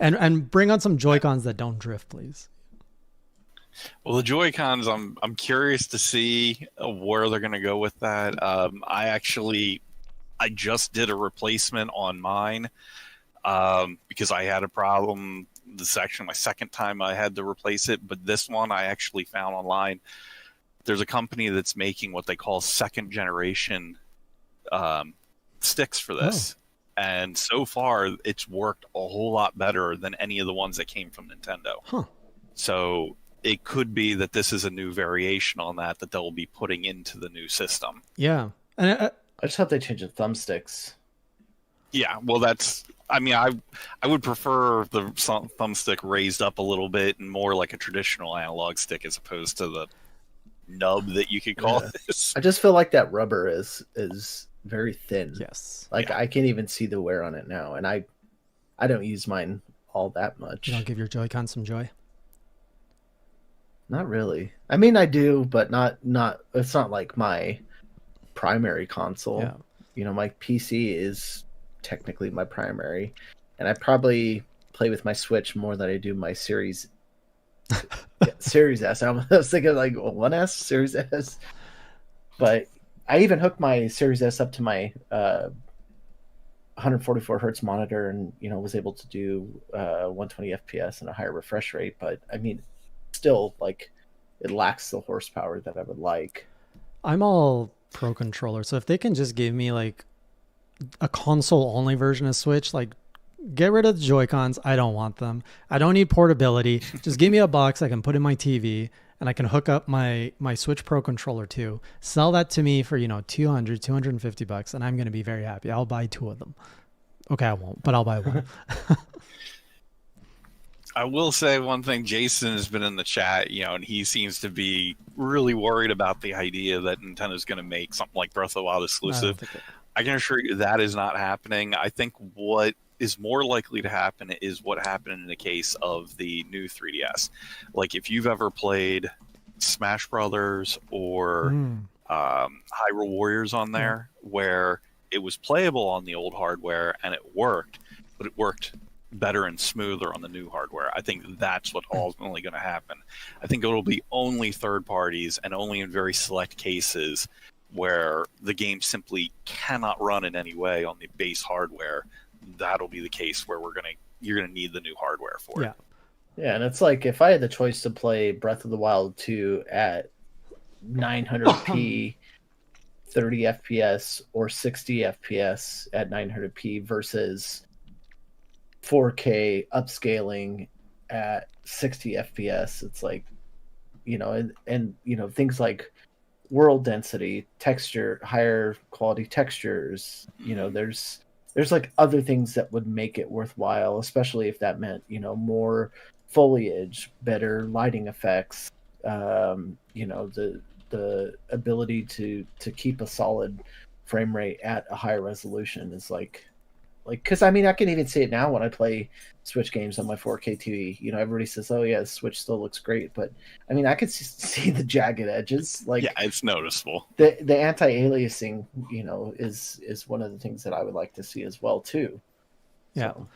And bring on some Joy-Cons that don't drift, please. Well, the Joy-Cons, I'm curious to see where they're going to go with that. I just did a replacement on mine because I had a problem. My second time I had to replace it, but this one I actually found online. There's a company that's making what they call second generation sticks for this. And so far, it's worked a whole lot better than any of the ones that came from Nintendo. Huh. So it could be that this is a new variation on that they'll be putting into the new system. Yeah. And I just hope they change the thumbsticks. Yeah, well, I would prefer the thumbstick raised up a little bit and more like a traditional analog stick as opposed to the nub that you could call this. I just feel like that rubber is very thin. Yes. Like I can't even see the wear on it now, and I don't use mine all that much. You don't give your Joy-Con some joy? Not really. I mean, I do, but not. It's not like my primary console. Yeah. You know, my PC is technically my primary, and I probably play with my Switch more than I do my Series Series S. I was thinking like 1S, Series S, but I even hooked my Series S up to my 144 hertz monitor, and was able to do 120 FPS and a higher refresh rate. But I mean, still, like, it lacks the horsepower that I would like. I'm all pro controller, so if they can just give me like a console only version of Switch, like get rid of the Joy-Cons. I don't want them. I don't need portability. Just give me a box I can put in my TV and I can hook up my Switch Pro controller too. Sell that to me for, $250 and I'm going to be very happy. I'll buy 2 of them. Okay, I won't, but I'll buy one. I will say one thing. Jason has been in the chat, and he seems to be really worried about the idea that Nintendo's going to make something like Breath of the Wild exclusive. I can assure you that is not happening. I think what is more likely to happen is what happened in the case of the new 3DS. Like, if you've ever played Smash Brothers or Hyrule Warriors on there, where it was playable on the old hardware and it worked, but it worked better and smoother on the new hardware. I think that's what ultimately going to happen. I think it'll be only third parties and only in very select cases where the game simply cannot run in any way on the base hardware. That'll be the case where you're gonna need the new hardware for it. Yeah, and it's like if I had the choice to play Breath of the Wild 2 at 900p 30 FPS or 60 FPS at 900p versus 4K upscaling at 60 FPS, it's like, and things like world density, texture, higher quality textures, there's like other things that would make it worthwhile, especially if that meant, more foliage, better lighting effects, the ability to keep a solid frame rate at a higher resolution is like, because I mean, I can even see it now when I play Switch games on my 4K TV. Everybody says, "Oh yeah, Switch still looks great," but I mean, I could see the jagged edges. Like, yeah, it's noticeable. The anti-aliasing, is one of the things that I would like to see as well too. Yeah, so.